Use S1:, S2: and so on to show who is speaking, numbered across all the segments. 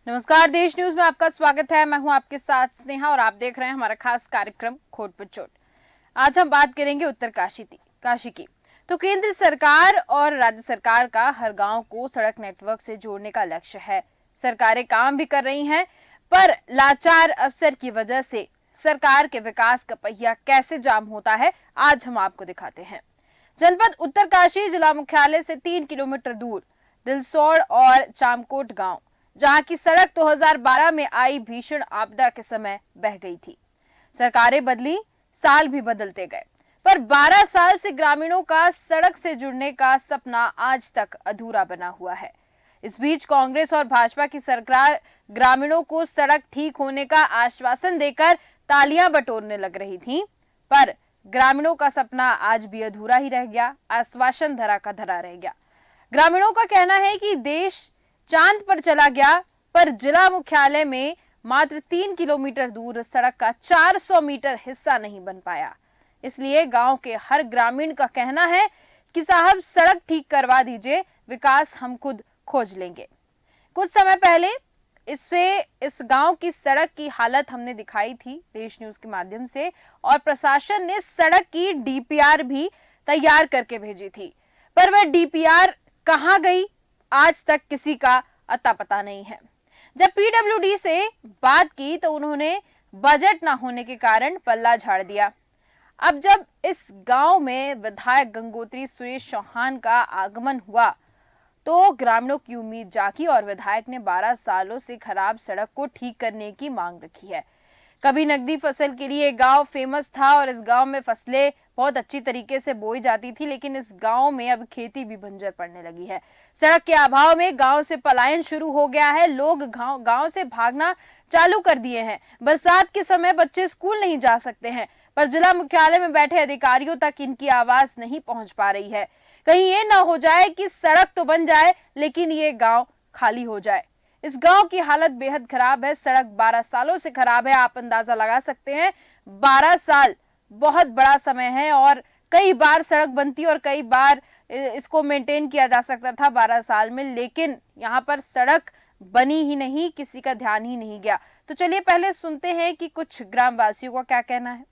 S1: नमस्कार, देश न्यूज में आपका स्वागत है। मैं हूं आपके साथ स्नेहा और आप देख रहे हैं हमारा खास कार्यक्रम खोट पर चोट। आज हम बात करेंगे काशी की। तो केंद्र सरकार और राज्य सरकार का हर गांव को सड़क नेटवर्क से जोड़ने का लक्ष्य है। सरकारें काम भी कर रही हैं, पर लाचार अफसर की वजह से सरकार के विकास का पहिया कैसे जाम होता है, आज हम आपको दिखाते हैं। जनपद उत्तरकाशी जिला मुख्यालय से 3 किलोमीटर दूर दिलसोड़ और चामकोट गांव, जहां की सड़क 2012 में आई भीषण आपदा के समय बह गई थी। सरकारें बदली, साल भी बदलते गए, पर 12 साल से ग्रामीणों का सड़क से जुड़ने का सपना आज तक अधूरा बना हुआ है। इस बीच कांग्रेस और भाजपा की सरकार ग्रामीणों को सड़क ठीक होने का आश्वासन देकर तालियां बटोरने लग रही थी, पर ग्रामीणों का सपना आज भी अधूरा ही रह गया। आश्वासन धरा का धरा रह गया। ग्रामीणों का कहना है कि देश चांद पर चला गया, पर जिला मुख्यालय में मात्र 3 किलोमीटर दूर सड़क का 400 मीटर हिस्सा नहीं बन पाया। इसलिए गांव के हर ग्रामीण का कहना है कि साहब सड़क ठीक करवा दीजिए, विकास हम खुद खोज लेंगे। कुछ समय पहले इस गांव की सड़क की हालत हमने दिखाई थी देश न्यूज के माध्यम से, और प्रशासन ने सड़क की डीपीआर भी तैयार करके भेजी थी, पर वह डीपीआर कहां गई, आज तक किसी का अता पता नहीं है। जब पीडब्ल्यूडी से बात की तो उन्होंने बजट ना होने के कारण पल्ला झाड़ दिया। अब जब इस गांव में विधायक गंगोत्री सुरेश चौहान का आगमन हुआ तो ग्रामीणों की उम्मीद जागी और विधायक ने 12 सालों से खराब सड़क को ठीक करने की मांग रखी है। कभी नकदी फसल के लिए गांव फेमस था और इस गांव में फसलें बहुत अच्छी तरीके से बोई जाती थी, लेकिन इस गांव में अब खेती भी बंजर पड़ने लगी है। सड़क के अभाव में गांव से पलायन शुरू हो गया है। लोग गांव से भागना चालू कर दिए हैं। बरसात के समय बच्चे स्कूल नहीं जा सकते हैं, पर जिला मुख्यालय में बैठे अधिकारियों तक इनकी आवाज नहीं पहुंच पा रही है। कहीं ये ना हो जाए कि सड़क तो बन जाए लेकिन ये गांव खाली हो जाए। इस गांव की हालत बेहद खराब है। सड़क 12 सालों से खराब है। आप अंदाजा लगा सकते हैं, 12 साल बहुत बड़ा समय है और कई बार सड़क बनती और कई बार इसको मेंटेन किया जा सकता था 12 साल में, लेकिन यहाँ पर सड़क बनी ही नहीं, किसी का ध्यान ही नहीं गया। तो चलिए पहले सुनते हैं कि कुछ ग्रामवासियों का क्या कहना है।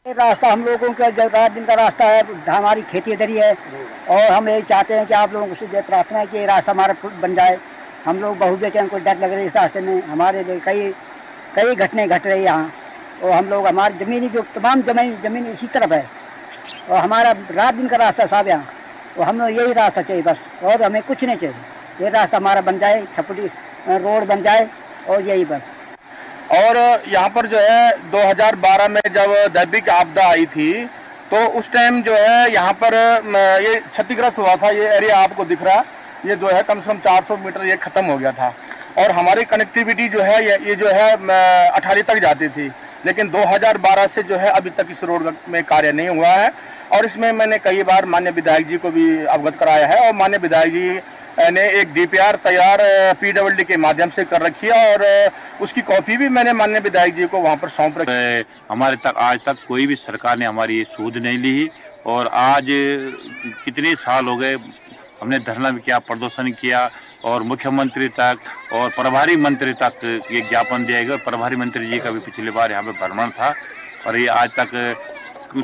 S2: रास्ता हम लोगों का रात दिन का रास्ता है, हमारी खेती इधर ही है और हम यही चाहते हैं कि आप लोगों से प्रार्थना है कि ये रास्ता हमारा बन जाए। हम लोग बहुत बेचैन, कोई डर लग रही है इस रास्ते में। हमारे लिए कई कई घटनाएं घट रही है यहाँ, और हम लोग हमारी ज़मीनी जो तमाम ज़मीन इसी तरफ है और हमारा रात दिन का रास्ता साहब यहाँ, और हम लोग यही रास्ता चाहिए बस, और हमें कुछ नहीं चाहिए। ये रास्ता हमारा बन जाए, छपटी रोड बन जाए और यही बस।
S3: और यहाँ पर जो है 2012 में जब दैविक आपदा आई थी तो उस टाइम जो है यहाँ पर ये क्षतिग्रस्त हुआ था। ये एरिया आपको दिख रहा है, ये जो है कम से कम 400 मीटर ये ख़त्म हो गया था और हमारी कनेक्टिविटी जो है ये जो है अठारी तक जाती थी, लेकिन 2012 से जो है अभी तक इस रोड में कार्य नहीं हुआ है। और इसमें मैंने कई बार माननीय विधायक जी को भी अवगत कराया है और माननीय विधायक जी ने एक डीपीआर तैयार पीडब्ल्यूडी के माध्यम से कर रखी है और उसकी कॉपी भी मैंने माननीय विधायक जी को वहां पर सौंप रखी है।
S4: हमारे तक आज तक कोई भी सरकार ने हमारी सूद नहीं ली और आज कितने साल हो गए हमने धरना भी किया, प्रदर्शन किया और मुख्यमंत्री तक और प्रभारी मंत्री तक ये ज्ञापन दिया गया। प्रभारी मंत्री जी का भी पिछली बार यहाँ पे भ्रमण था और ये आज तक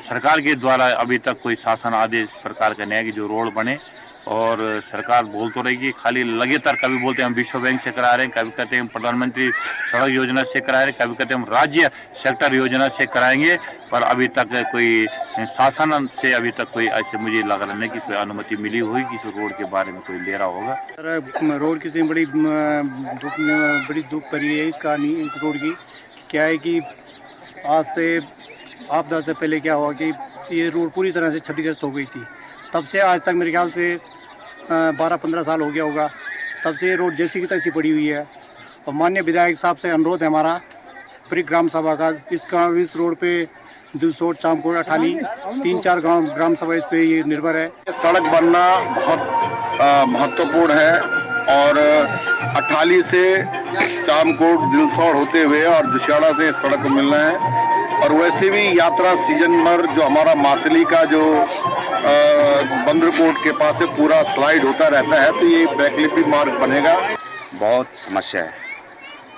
S4: सरकार के द्वारा अभी तक कोई शासन आदेश प्रकार का नहीं है कि जो रोड बने। और सरकार बोल तो रहेगी, खाली लगातार कभी बोलते हैं हम विश्व बैंक से करा रहे हैं, कभी कहते हैं हम प्रधानमंत्री सड़क योजना से करा रहे हैं, कभी कहते हैं हम राज्य सेक्टर योजना से कराएंगे, पर अभी तक कोई शासन से अभी तक कोई ऐसे मुझे लग रहा नहीं कि कोई अनुमति मिली होगी कि इस रोड के बारे में कोई ले रहा होगा।
S2: रोड की बड़ी दुख करी है इसका रोड की। क्या है कि आज से आपदा से पहले क्या हुआ कि ये रोड पूरी तरह से क्षतिग्रस्त हो गई थी। तब से आज तक मेरे ख्याल से 12-15 साल हो गया होगा, तब से ये रोड जैसी की तैसी पड़ी हुई है। और माननीय विधायक साहब से अनुरोध है हमारा पूरी ग्राम सभा का, इस रोड पे दिलसोड़, चामकोट, अठानी 3-4 गांव ग्राम सभा इस पे ये निर्भर है।
S3: सड़क बनना बहुत महत्वपूर्ण है और अठाली से चामकोट, दिलसोड़ होते हुए और जुशियाड़ा से सड़क मिलना है। और वैसे भी यात्रा सीजन भर जो हमारा मातली का जो बंदरकोट के पास से पूरा स्लाइड होता रहता है, तो ये वैकल्पिक मार्ग बनेगा।
S5: बहुत समस्या है।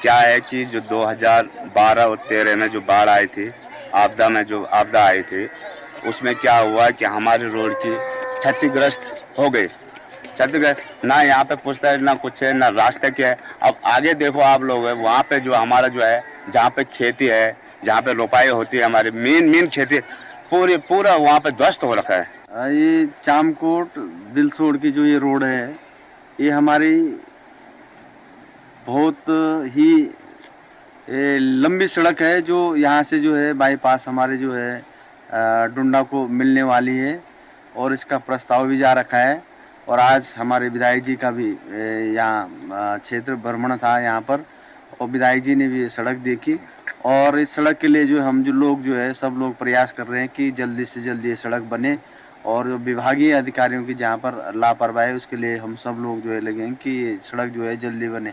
S5: क्या है कि जो 2012 और 13 में जो बाढ़ आई थी, आपदा में जो आपदा आई थी, उसमें क्या हुआ कि हमारी रोड की क्षतिग्रस्त हो गई। क्षतिग्रस्त ना यहाँ पे पूछता है, ना कुछ है, ना रास्ते के है। अब आगे देखो आप लोग है, वहाँ पे जो हमारा जो है, जहाँ पे खेती है, जहाँ पे रोपाई होती है, हमारी मेन खेती पूरा वहाँ पे ध्वस्त हो रखा है।
S6: ये चामकोट दिलसोड़ की जो ये रोड है, ये हमारी बहुत ही लंबी सड़क है, जो यहाँ से जो है बाईपास हमारे जो है डुंडा को मिलने वाली है, और इसका प्रस्ताव भी जा रखा है। और आज हमारे विधायक जी का भी यहाँ क्षेत्र भ्रमण था यहाँ पर, और विधायक जी ने भी ये सड़क देखी। और इस सड़क के लिए जो हम जो लोग जो है सब लोग प्रयास कर रहे हैं कि जल्दी से जल्दी ये सड़क बने, और जो विभागीय अधिकारियों की जहाँ पर लापरवाही है उसके लिए हम सब लोग जो है लगेंगे कि ये सड़क जो है जल्दी बने।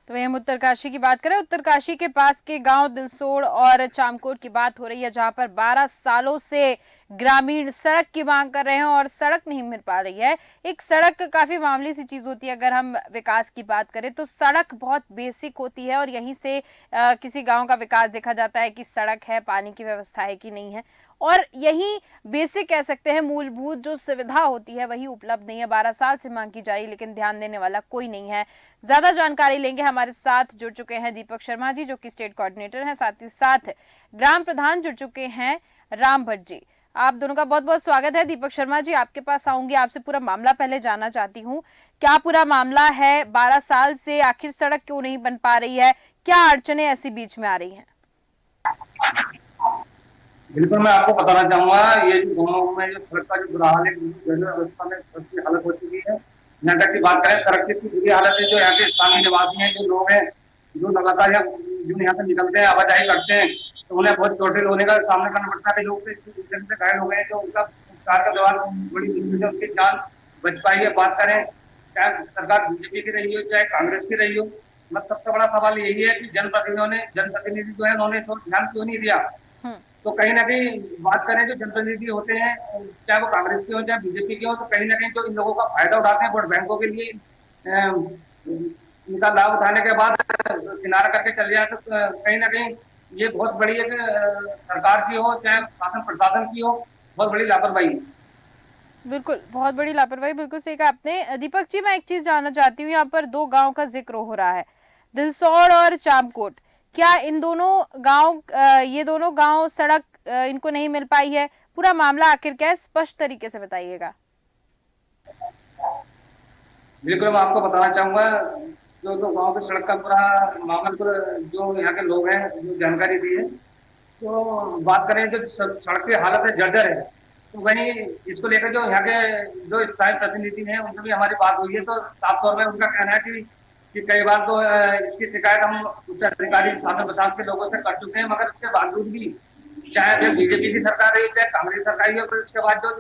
S1: तो वही हम उत्तरकाशी की बात करें। उत्तरकाशी के पास के गांव दिलसोड़ और चामकोट की बात हो रही है, जहां पर 12 सालों से ग्रामीण सड़क की मांग कर रहे हैं और सड़क नहीं मिल पा रही है। एक सड़क काफी मामूली सी चीज होती है। अगर हम विकास की बात करें तो सड़क बहुत बेसिक होती है, और यहीं से किसी गांव का विकास देखा जाता है कि सड़क है, पानी की व्यवस्था है कि नहीं है। और यही बेसिक कह सकते हैं, मूलभूत जो सुविधा होती है वही उपलब्ध नहीं है। 12 साल से मांग की जा रही है, लेकिन ध्यान देने वाला कोई नहीं है। ज्यादा जानकारी लेंगे, हमारे साथ जुड़ चुके हैं दीपक शर्मा जी, जो कि स्टेट कोऑर्डिनेटर हैं, साथ ही साथ ग्राम प्रधान जुड़ चुके हैं राम भट्ट जी। आप दोनों का बहुत बहुत स्वागत है। दीपक शर्मा जी, आपके पास आऊंगी, आपसे पूरा मामला पहले जानना चाहती हूँ। क्या पूरा मामला है? 12 साल से आखिर सड़क क्यों नहीं बन पा रही है? क्या अड़चने ऐसी बीच में आ रही हैं?
S7: बिल्कुल, मैं आपको बताना चाहूंगा, ये जो गाँव में जो सड़क का जो बुरा हाल है, अवस्था में सबकी हालत हो चुकी है। यहाँ तक की बात करें, सड़क की इतनी बुरी हालत है, जो यहाँ के स्थानीय निवासी हैं, जो लोग हैं, जो लगातार जो यहाँ से निकलते हैं, आवाजाही करते हैं, तो उन्हें बहुत चोटिल होने का सामना करना पड़ता है। लोग से घायल हो गए हैं, जो उनका उपचार का दौरान बड़ी मुश्किल से उनकी जान बच पाई है। बात करें चाहे सरकार बीजेपी की रही हो चाहे कांग्रेस की रही हो, मतलब सबसे बड़ा सवाल यही है कि जनप्रतिनिधि जो है उन्होंने तो ध्यान क्यों नहीं दिया। तो कहीं ना कहीं बात करें, जो जनप्रतिनिधि होते हैं, चाहे वो कांग्रेस के हो चाहे बीजेपी के हो, तो कहीं ना कहीं जो इन लोगों का फायदा उठाते हैं वोट बैंकों के लिए, इनका लाभ उठाने के बाद किनारा करके चल जाए, तो कहीं ना कहीं ये बहुत बड़ी एक सरकार की हो चाहे शासन प्रशासन की हो, बहुत बड़ी लापरवाही है।
S1: बिल्कुल, बहुत बड़ी लापरवाही, बिल्कुल सही कहा आपने। दीपक जी, मैं एक चीज जानना चाहती हूँ, यहाँ पर 2 गांव का जिक्र हो रहा है, दिलसोड़ और चामकोट। क्या इन दोनों गांव, ये दोनों गांव सड़क इनको नहीं मिल पाई है? पूरा मामला आखिर क्या है, स्पष्ट तरीके से बताइएगा।
S7: बिल्कुल, मैं आपको बताना चाहूंगा, जो गांव की सड़क का पूरा मामला, जो यहाँ के लोग हैं जो जानकारी दी है, तो बात करें जो सड़क की हालत है, जर्जर है, तो वहीं इसको लेकर जो यहाँ के जो स्थानीय प्रतिनिधि हैं उनसे भी हमारी बात हुई है, तो साफ तौर पर उनका कहना है कि कई बार तो इसकी शिकायत हम उच्च अधिकारी शासन प्रशासन के लोगों से कर चुके हैं, मगर उसके बावजूद भी चाहे फिर बीजेपी की सरकार रही चाहे कांग्रेस सरकार रही, फिर उसके बाद जो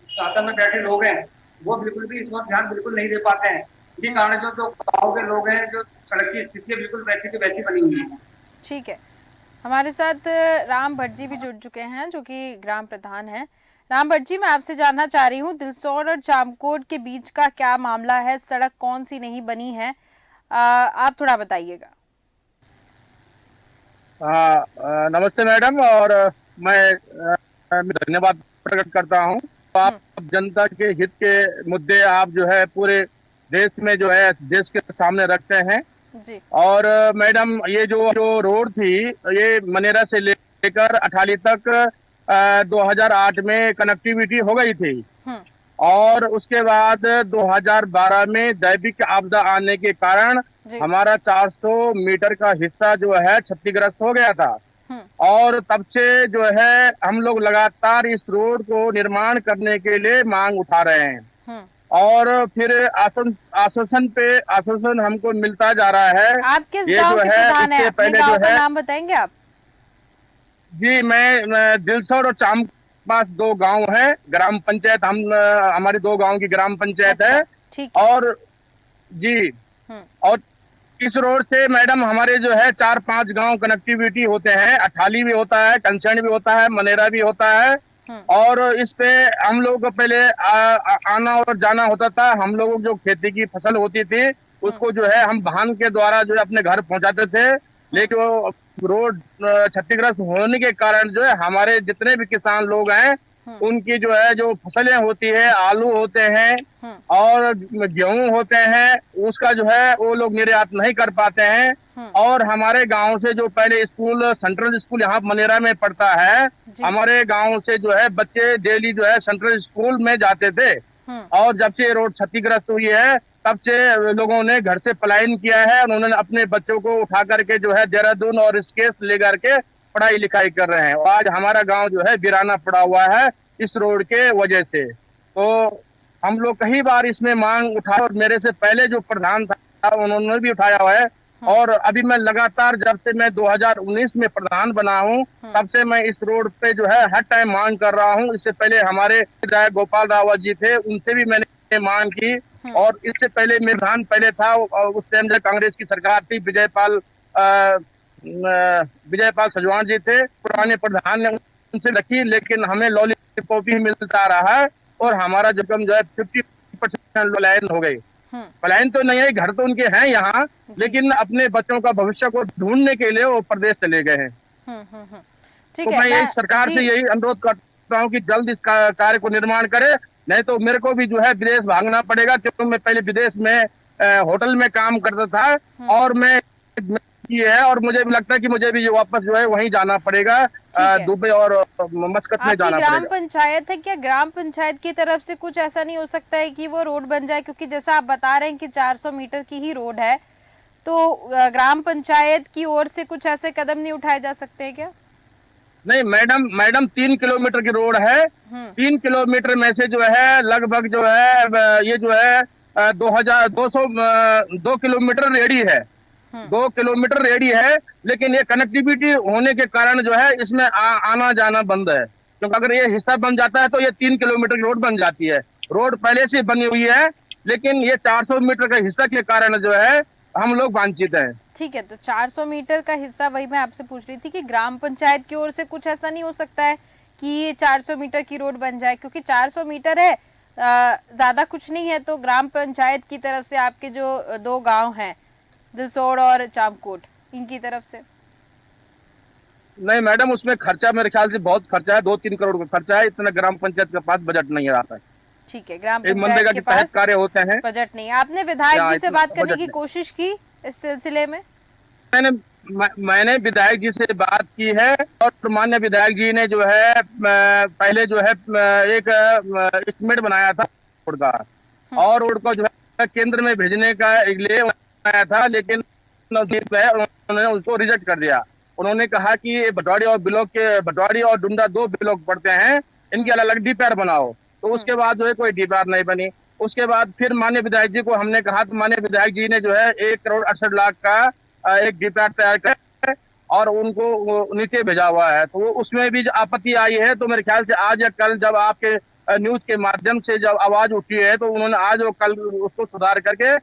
S7: शासन में बैठे लोग हैं वो बिल्कुल भी इस वक्त ध्यान बिल्कुल नहीं दे पाते हैं। इसी कारण जो गाँव के लोग हैं, जो सड़क की स्थिति बिल्कुल वैसी की वैसी बनी हुई है।
S1: ठीक है, हमारे साथ राम भट्ट जी भी जुड़ चुके हैं, जो कि ग्राम प्रधान हैं। राम भट्ट जी, मैं आपसे जानना चाह रही हूँ, दिलसोड़ और चामकोट के बीच का क्या मामला है? सड़क कौन सी नहीं बनी है, आप थोड़ा बताइएगा।
S3: नमस्ते मैडम, और मैं धन्यवाद प्रकट करता हूँ। आप जनता के हित के मुद्दे आप जो है पूरे देश में जो है देश के सामने रखते हैं
S1: जी।
S3: और मैडम, ये जो रोड थी, ये मनेरा से लेकर अठाली तक 2008 में कनेक्टिविटी हो गई थी, और उसके बाद 2012 में दैविक आपदा आने के कारण हमारा 400 मीटर का हिस्सा जो है क्षतिग्रस्त हो गया था। और तब से जो है हम लोग लगातार इस रोड को निर्माण करने के लिए मांग उठा रहे हैं, और फिर आश्वासन हमको मिलता जा रहा है।
S1: आप किस गांव के प्रधान हैं? अपने गांव का नाम बताएंगे आप?
S3: जी, मैं दिलसोड़ और चाम पास 2 गांव है, ग्राम पंचायत, हमारी 2 गांव की ग्राम पंचायत है।
S1: ठीक।
S3: और जी, और इस रोड से मैडम हमारे जो है 4-5 गांव कनेक्टिविटी होते हैं। अठाली भी होता है, कंचन भी होता है, मनेरा भी होता है, और इस पे हम लोग को पहले आना और जाना होता था। हम लोगों को जो खेती की फसल होती थी उसको जो है हम वाहन के द्वारा जो है अपने घर पहुंचाते थे, लेकिन वो रोड क्षतिग्रस्त होने के कारण जो है हमारे जितने भी किसान लोग हैं उनकी जो है जो फसलें होती है, आलू होते हैं और गेहूं होते हैं, उसका जो है वो लोग निर्यात नहीं कर पाते हैं। और हमारे गांव से जो पहले स्कूल, सेंट्रल स्कूल यहाँ मनेरा में पढ़ता है, हमारे गांव से जो है बच्चे डेली जो है सेंट्रल स्कूल में जाते थे। और जब से रोड क्षतिग्रस्त हुई है तब से लोगों ने घर से पलायन किया है। उन्होंने अपने बच्चों को उठा करके जो है देहरादून और ऋषिकेश लेकर के पढ़ाई लिखाई कर रहे हैं। और आज हमारा गांव जो है वीराना पड़ा हुआ है इस रोड के वजह से। तो हम लोग कई बार इसमें मांग उठाए और मेरे से पहले जो प्रधान था उन्होंने भी उठाया हुआ है। और अभी मैं लगातार जब से मैं 2019 में प्रधान बना हूं तब से मैं इस रोड पे जो है हर टाइम मांग कर रहा हूं। इससे पहले हमारे विधायक गोपाल रावत जी थे, उनसे भी मैंने मांग की। और इससे पहले मेरा प्रधान पहले था, उस टाइम जब कांग्रेस की सरकार थी, विजयपाल सजवान जी थे, पुराने प्रधान ने उनसे रखी, लेकिन हमें लॉलीपॉप ही मिलता रहा है। और हमारा जो है 50% पलायन हो गई। पलायन तो नहीं है, घर तो उनके हैं यहाँ, लेकिन अपने बच्चों का भविष्य को ढूंढने के लिए वो प्रदेश चले गए हैं।
S1: ठीक
S3: तो
S1: है,
S3: मैं यही सरकार से यही अनुरोध करता हूँ कि जल्द इस कार्य को निर्माण करे, नहीं तो मेरे को भी जो है विदेश भागना पड़ेगा, क्योंकि मैं पहले विदेश में होटल में काम करता था और मैं की है, और मुझे भी लगता है कि मुझे भी वापस जो है वहीं जाना पड़ेगा, दुबई और मस्कत में जाना पड़ेगा।
S1: ग्राम पंचायत है क्या? ग्राम पंचायत की तरफ से कुछ ऐसा नहीं हो सकता है कि वो रोड बन जाए? क्योंकि जैसा आप बता रहे हैं कि 400 मीटर की ही रोड है, तो ग्राम पंचायत की ओर से कुछ ऐसे कदम नहीं उठाए जा सकते हैं क्या?
S3: नहीं मैडम 3 किलोमीटर की रोड है। 3 किलोमीटर में से जो है लगभग जो है ये जो है 2 किलोमीटर रेडी है, 2 किलोमीटर रेडी है, लेकिन ये कनेक्टिविटी होने के कारण जो है इसमें आना जाना बंद है। क्योंकि अगर ये हिस्सा बन जाता है तो ये 3 किलोमीटर की रोड बन जाती है। रोड पहले से बनी हुई है, लेकिन ये 400 मीटर का हिस्सा के कारण जो है हम लोग वंचित हैं।
S1: ठीक है, तो 400 मीटर का हिस्सा, वही मैं आपसे पूछ रही थी कि ग्राम पंचायत की ओर से कुछ ऐसा नहीं हो सकता है कि ये 400 मीटर की रोड बन जाए? क्योंकि 400 मीटर है, ज्यादा कुछ नहीं है। तो ग्राम पंचायत की तरफ से आपके जो 2 गांव हैं, दिसोड़ और चामकोट, इनकी तरफ से?
S3: नहीं मैडम, उसमें खर्चा मेरे ख्याल से बहुत खर्चा है, 2-3 करोड़ का खर्चा है। इतना ग्राम पंचायत के पास बजट नहीं आता है।
S1: ठीक है, ग्राम पंचायत के पास
S3: कार्य होते हैं,
S1: बजट नहीं। आपने विधायक जी से बात करने की कोशिश की इस सिलसिले में?
S3: मैंने विधायक जी से बात की है, और माननीय विधायक जी ने जो है पहले जो है एक एस्टीमेट बनाया था रोड का, और रोड को जो है केंद्र में भेजने का लिए बनाया था, लेकिन उन्होंने उसको रिजेक्ट कर दिया। उन्होंने कहा कि भटवाड़ी और डुंडा 2 ब्लॉक पड़ते हैं, इनकी अलग अलग डीपीआर बनाओ। तो उसके बाद जो है कोई डीपीआर नहीं बनी। उसके बाद फिर माननीय विधायक जी को हमने कहा, तो माननीय विधायक जी ने जो है 1 करोड़ 68 लाख का एक डीपीआर तैयार कर और उनको नीचे भेजा हुआ है। तो उसमें भी आपत्ति आई है। तो मेरे ख्याल से आज या कल जब आपके न्यूज के माध्यम से जब आवाज उठी है, तो उन्होंने आज और कल उसको सुधार करके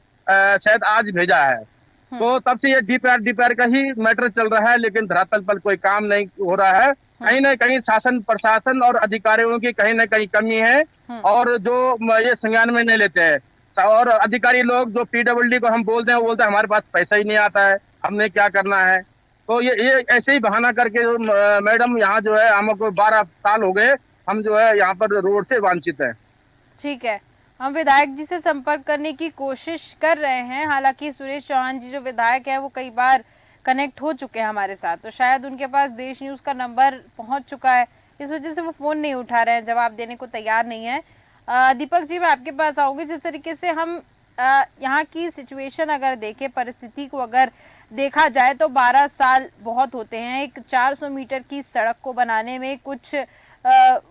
S3: शायद आज भेजा है। तो तब से ये डीपीआर का ही मैटर चल रहा है, लेकिन धरातल पर कोई काम नहीं हो रहा है। कहीं न कहीं शासन प्रशासन और अधिकारियों की कहीं न कहीं कमी है, और जो ये संज्ञान में नहीं लेते हैं। और अधिकारी लोग जो PWD को हम बोलते हैं, वो बोलते हैं हमारे पास पैसा ही नहीं आता है, हमने क्या करना है। तो ये ऐसे ही बहाना करके मैडम यहाँ जो है हमको 12 साल हो गए, हम जो है यहाँ पर रोड से वंचित है।
S1: ठीक है, हम विधायक जी से संपर्क करने की कोशिश कर रहे हैं। हालांकि सुरेश चौहान जी जो विधायक है वो कई बार कनेक्ट हो चुके हैं हमारे साथ, तो शायद उनके पास देश न्यूज का नंबर पहुंच चुका है, इस वजह से वो फोन नहीं उठा रहे हैं, जवाब देने को तैयार नहीं है। दीपक जी, मैं आपके पास आऊंगी। जिस तरीके से हम यहाँ की सिचुएशन अगर देखें, परिस्थिति को अगर देखा जाए, तो 12 साल बहुत होते हैं एक 400 मीटर की सड़क को बनाने में। कुछ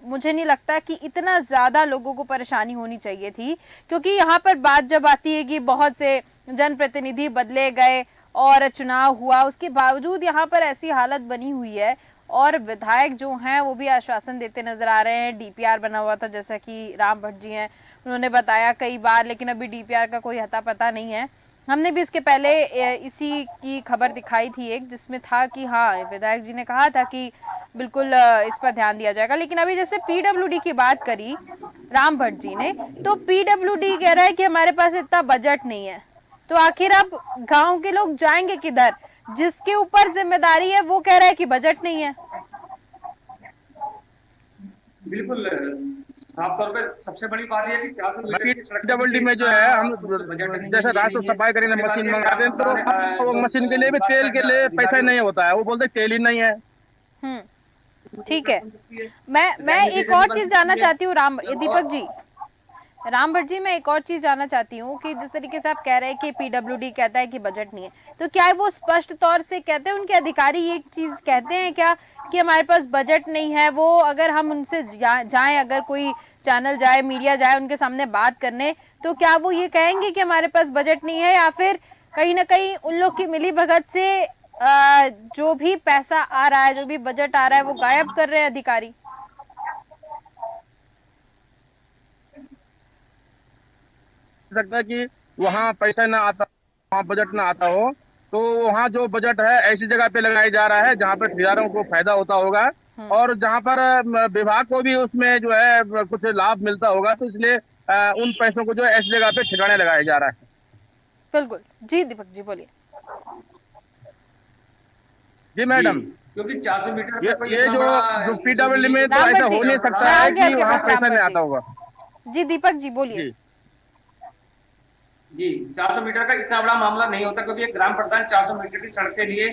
S1: मुझे नहीं लगता कि इतना ज्यादा लोगों को परेशानी होनी चाहिए थी, क्योंकि यहाँ पर बात जब आती है कि बहुत से जनप्रतिनिधि बदले गए और चुनाव हुआ, उसके बावजूद यहाँ पर ऐसी हालत बनी हुई है, और विधायक जो हैं वो भी आश्वासन देते नजर आ रहे हैं। डीपीआर बना हुआ था, जैसा कि राम भट्ट जी हैं, उन्होंने बताया कई बार, लेकिन अभी डीपीआर का कोई अता पता नहीं है। हमने भी इसके पहले इसी की खबर दिखाई थी एक, जिसमें था कि हाँ, विधायक जी ने कहा था कि बिल्कुल इस पर ध्यान दिया जाएगा। लेकिन अभी जैसे पीडब्ल्यूडी की बात करी राम भट्ट जी ने, तो पीडब्ल्यूडी कह रहा है कि हमारे पास इतना बजट नहीं है, तो आखिर अब गांव के लोग जाएंगे किधर? जिसके ऊपर जिम्मेदारी है वो कह रहा है कि बजट नहीं है।
S7: बिल्कुल साफ तौर पे सबसे बड़ी बात यह है कि 400 मीटर की सड़क
S3: डबल डी में जो है हम जैसे रास्ता सफाई करने मशीन मंगाते हैं तो वो मशीन के लिए भी तेल के लिए पैसा नहीं होता है, वो बोलते तेल ही नहीं है।
S1: ठीक है, मैं एक और चीज जानना चाहती हूँ दीपक जी, राम भट्ट जी, मैं एक और चीज जानना चाहती हूँ कि जिस तरीके से आप कह रहे हैं कि पीडब्ल्यूडी कहता है कि बजट नहीं है, तो क्या वो स्पष्ट तौर से कहते हैं, उनके अधिकारी ये चीज कहते हैं क्या कि हमारे पास बजट नहीं है? वो अगर हम उनसे जाएं, अगर कोई चैनल जाए, मीडिया जाए उनके सामने बात करने, तो क्या वो ये कहेंगे कि हमारे पास बजट नहीं है, या फिर कहीं ना कहीं उन लोग की मिली भगत से जो भी पैसा आ रहा है, जो भी बजट आ रहा है, वो गायब कर रहे हैं अधिकारी?
S3: सकता है कि वहाँ पैसा ना आता, वहाँ बजट ना आता हो, तो वहाँ जो बजट है ऐसी जगह पे लगाया जा रहा है जहाँ पर ठेकेदारों को फायदा होता होगा और जहाँ पर विभाग को भी उसमें जो है कुछ लाभ मिलता होगा, तो इसलिए उन पैसों को जो है ऐसी जगह पे ठिकाने लगाया जा रहा है।
S1: बिल्कुल जी, दीपक जी बोलिए।
S3: जी मैडम,
S7: क्योंकि 400 मीटर
S3: ये जो पीडब्ल्यूडी में तो ऐसा हो नहीं सकता है कि वहाँ पैसा नहीं आता होगा।
S1: जी दीपक जी बोलिए।
S7: जी 400 मीटर का इतना बड़ा मामला नहीं होता, क्योंकि एक ग्राम प्रधान 400 मीटर की सड़क के लिए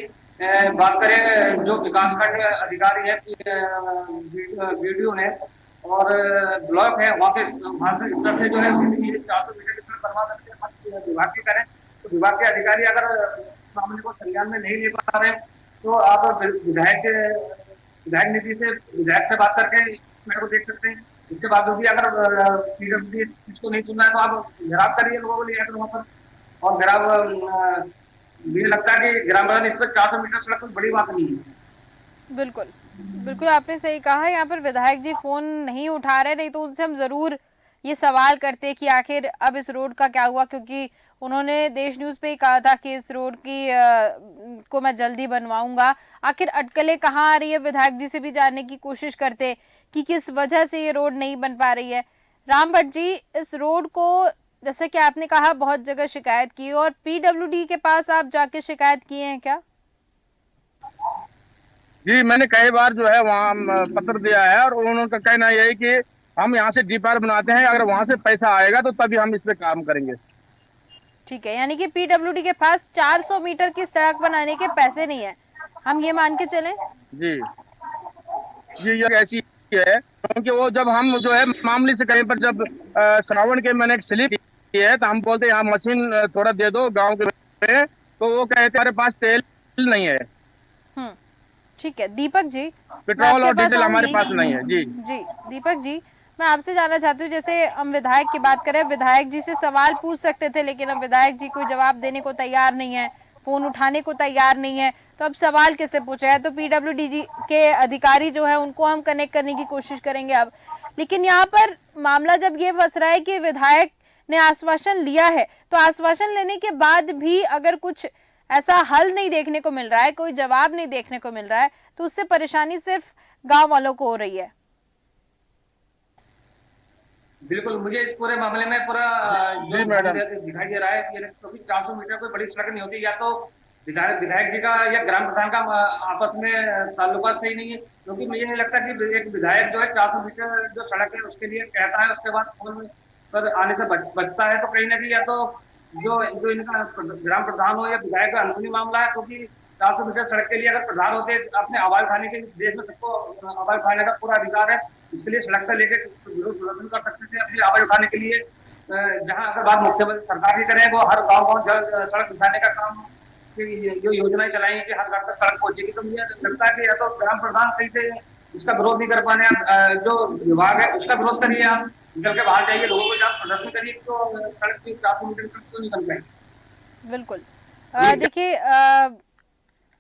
S7: बात करें, जो विकास खंड अधिकारी है, बीडीओ ने और ब्लॉक है, वहाँ से स्तर से जो है 400 मीटर की सड़क बनवा सकते हैं। विभाग की करें तो विभाग के अधिकारी अगर मामले को संज्ञान में नहीं ले पा रहे, तो आप विधायक निधि से विधायक से बात करके मेरे को देख सकते हैं। इसके बाद भी अगर पीडब्ल्यूडी इसको नहीं सुनना है तो आप घेराव करिए लोगों को लेकर वहाँ पर, और घेराव मुझे लगता है कि ग्राम प्रधान इस पर 400 मीटर सड़क कोई बड़ी बात नहीं है।
S1: बिल्कुल बिल्कुल आपने सही कहा। यहाँ पर विधायक जी फोन नहीं उठा रहे, नहीं तो उनसे हम जरूर ये सवाल करते कि आखिर अब इस रोड का क्या हुआ, क्योंकि उन्होंने देश न्यूज पे ही कहा था कि इस रोड की को मैं जल्दी बनवाऊंगा। आखिर अटकलें कहाँ आ रही है, विधायक जी से भी जानने की कोशिश करते कि किस वजह से ये रोड नहीं बन पा रही है। राम भट्ट जी, इस रोड को जैसे कि आपने कहा बहुत जगह शिकायत की, और पीडब्ल्यूडी के पास आप जाके शिकायत किए हैं क्या?
S3: जी मैंने कई बार जो है वहाँ पत्र दिया है और उन्होंने का कहना यही है कि हम यहाँ से डीपीआर बनाते हैं, अगर वहाँ से पैसा आएगा तो तभी हम इस पे काम करेंगे।
S1: ठीक है, यानी कि पीडब्ल्यूडी के पास 400 मीटर की सड़क बनाने के पैसे नहीं है, हम ये मान के चलें?
S3: जी जी ये ऐसी है, क्योंकि वो जब हम जो है मामले से कहीं पर जब श्रावण के मैंने एक स्लिप की है तो हम बोलते हैं यहाँ मशीन थोड़ा दे दो गाँव के, तो वो कहते हमारे पास तेल नहीं है।
S1: ठीक है दीपक जी,
S3: पेट्रोल और डीजल हमारे पास नहीं है। जी
S1: जी दीपक जी, मैं आपसे जानना चाहती हूँ, जैसे हम विधायक की बात करें, विधायक जी से सवाल पूछ सकते थे, लेकिन अब विधायक जी कोई जवाब देने को तैयार नहीं है, फोन उठाने को तैयार नहीं है, तो अब सवाल किससे पूछा है? तो पीडब्ल्यूडी जी के अधिकारी जो है उनको हम कनेक्ट करने की कोशिश करेंगे अब। लेकिन यहाँ पर मामला जब ये फंस रहा है कि विधायक ने आश्वासन लिया है, तो आश्वासन लेने के बाद भी अगर कुछ ऐसा हल नहीं देखने को मिल रहा है, कोई जवाब नहीं देखने को मिल रहा है, तो उससे परेशानी सिर्फ गांव वालों को हो रही है।
S7: बिल्कुल, मुझे इस पूरे मामले में पूरा जो दिखाई दे रहा है, क्योंकि 400 मीटर कोई बड़ी सड़क नहीं होती, या तो विधायक जी का या ग्राम प्रधान का आपस में ताल्लुका सही नहीं है, क्योंकि मुझे नहीं लगता कि एक विधायक जो है 400 मीटर जो सड़क है उसके लिए कहता है, उसके बाद फोन पर आने से बचता है, तो कहीं ना कहीं या तो जो इनका ग्राम प्रधान हो या विधायक का अंदरूनी मामला है, क्योंकि 400 मीटर सड़क के लिए अगर प्रधान होते अपने आवाज उठाने के, देश में सबको आवाज उठाने का पूरा अधिकार है, इसके लिए सड़क से लेकर विरोध प्रदर्शन कर सकते थे अपनी आवाज उठाने के लिए। जहां अगर बात मुख्यमंत्री सरकार की करें, वो हर गाँव सड़क उठाने का काम, जो योजनाएं चलाई कि हर घर तक सड़क पहुंचेगी, तो मुझे लगता है कि या तो ग्राम प्रधान सही से इसका विरोध नहीं कर पाने, जो विभाग है उसका विरोध करिए, आप निकल के बाहर जाइए, लोगों को जब प्रदर्शन करिए, तो सड़क की 400 मीटर तक तो नहीं बन पाएगी।
S1: बिल्कुल, देखिए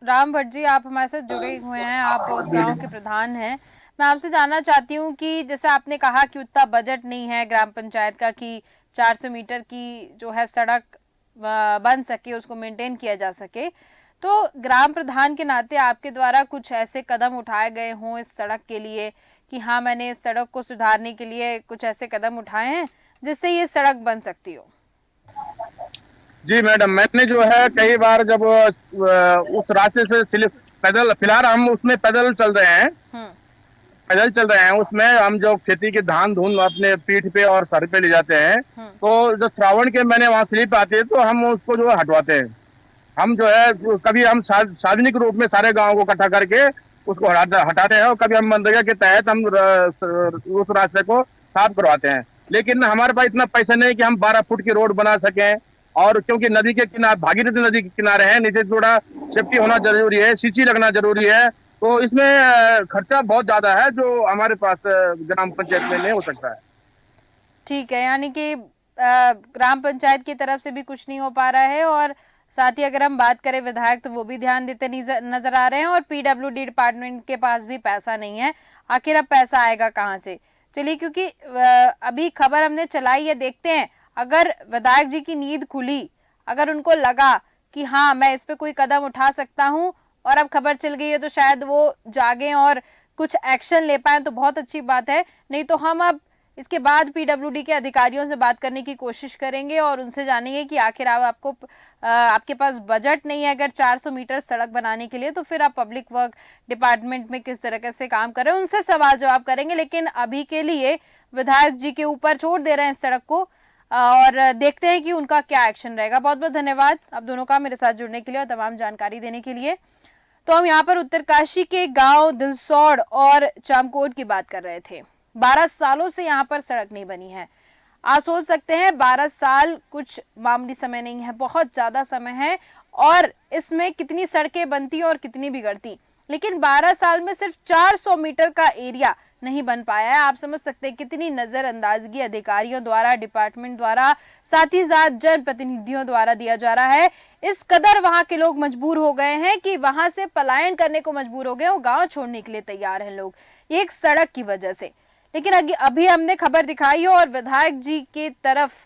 S1: राम भट्ट जी, आप हमारे साथ जुड़े हुए हैं, आप उस गांव के प्रधान हैं। मैं आपसे जानना चाहती हूँ कि जैसे आपने कहा कि उतना बजट नहीं है ग्राम पंचायत का कि 400 मीटर की जो है सड़क बन सके, उसको मेंटेन किया जा सके, तो ग्राम प्रधान के नाते आपके द्वारा कुछ ऐसे कदम उठाए गए हों इस सड़क के लिए कि हाँ मैंने इस सड़क को सुधारने के लिए कुछ ऐसे कदम उठाए हैं जिससे ये सड़क बन सकती हो?
S3: जी मैडम, मैंने जो है कई बार जब उस रास्ते से पैदल, फिलहाल हम उसमें पैदल चल रहे हैं, उसमें हम जो खेती के धान धून अपने पीठ पे और सर पे ले जाते हैं, तो जब श्रावण के महीने वहाँ स्लिप आती है तो हम उसको जो है हटवाते हैं। हम जो है कभी हम सार्वजनिक रूप में सारे गाँव को इकट्ठा करके उसको हटाते हैं और कभी हम मनरेगा के तहत हम उस रास्ते को साफ करवाते हैं। लेकिन हमारे पास इतना पैसा नहीं कि हम 12 फुट की रोड बना सकें, और क्योंकि नदी के किनारे, भागीरथी नदी के किनारे है, नीचे थोड़ा सेफ्टी होना जरूरी है, सीसी लगना जरूरी है, तो इसमें खर्चा बहुत ज्यादा है जो हमारे पास ग्राम पंचायत में नहीं हो सकता है।
S1: ठीक है, यानी कि ग्राम पंचायत की तरफ से भी कुछ नहीं हो पा रहा है, और साथ ही अगर हम बात करें विधायक तो वो भी ध्यान देते नजर आ रहे हैं, और पीडब्ल्यूडी डिपार्टमेंट के पास भी पैसा नहीं है। आखिर अब पैसा आएगा कहाँ से? चलिए, क्योंकि अभी खबर हमने चलाई है, देखते हैं अगर विधायक जी की नींद खुली, अगर उनको लगा कि हाँ मैं इस पे कोई कदम उठा सकता हूँ और अब खबर चल गई है, तो शायद वो जागे और कुछ एक्शन ले पाए, तो बहुत अच्छी बात है। नहीं तो हम अब इसके बाद पीडब्ल्यूडी के अधिकारियों से बात करने की कोशिश करेंगे और उनसे जानेंगे कि आखिर आपके पास बजट नहीं है अगर 400 मीटर सड़क बनाने के लिए, तो फिर आप पब्लिक वर्क डिपार्टमेंट में किस तरीके से काम कर रहे हैं, उनसे सवाल जवाब करेंगे। लेकिन अभी के लिए विधायक जी के ऊपर छोड़ दे रहे हैं इस सड़क को, और देखते हैं कि उनका क्या एक्शन रहेगा। बहुत बहुत धन्यवाद आप दोनों का मेरे साथ जुड़ने के लिए और तमाम जानकारी देने के लिए। तो हम यहाँ पर उत्तरकाशी के गांव दिलसौड़ और चामकोट की बात कर रहे थे। 12 सालों से यहाँ पर सड़क नहीं बनी है। आप सोच सकते हैं 12 साल कुछ मामूली समय नहीं है, बहुत ज्यादा समय है, और इसमें कितनी सड़कें बनती और कितनी बिगड़ती। लेकिन 12 साल में सिर्फ 400 मीटर का एरिया नहीं बन पाया है। आप समझ सकते हैं कितनी नजरअंदाजगी अधिकारियों द्वारा, डिपार्टमेंट द्वारा, साथ ही साथ जनप्रतिनिधियों द्वारा दिया जा रहा है। इस कदर वहां के लोग मजबूर हो गए हैं कि वहां से पलायन करने को मजबूर हो गए, वो गांव छोड़ने के लिए तैयार हैं लोग, एक सड़क की वजह से। लेकिन अभी हमने खबर दिखाई है और विधायक जी की तरफ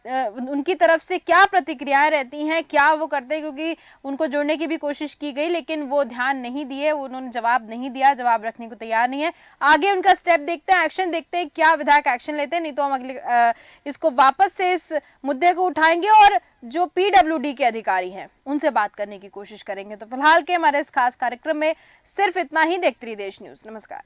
S1: उनकी तरफ से क्या प्रतिक्रियाएं रहती हैं, क्या वो करते हैं, क्योंकि उनको जोड़ने की भी कोशिश की गई लेकिन वो ध्यान नहीं दिए, उन्होंने जवाब नहीं दिया, जवाब रखने को तैयार नहीं है। आगे उनका स्टेप देखते हैं, एक्शन देखते हैं, क्या विधायक एक्शन लेते हैं। नहीं तो हम अगले इसको वापस से इस मुद्दे को उठाएंगे और जो पीडब्ल्यूडी के अधिकारी हैं उनसे बात करने की कोशिश करेंगे। तो फिलहाल के हमारे इस खास कार्यक्रम में सिर्फ इतना ही। देखते रहिए देश न्यूज। नमस्कार।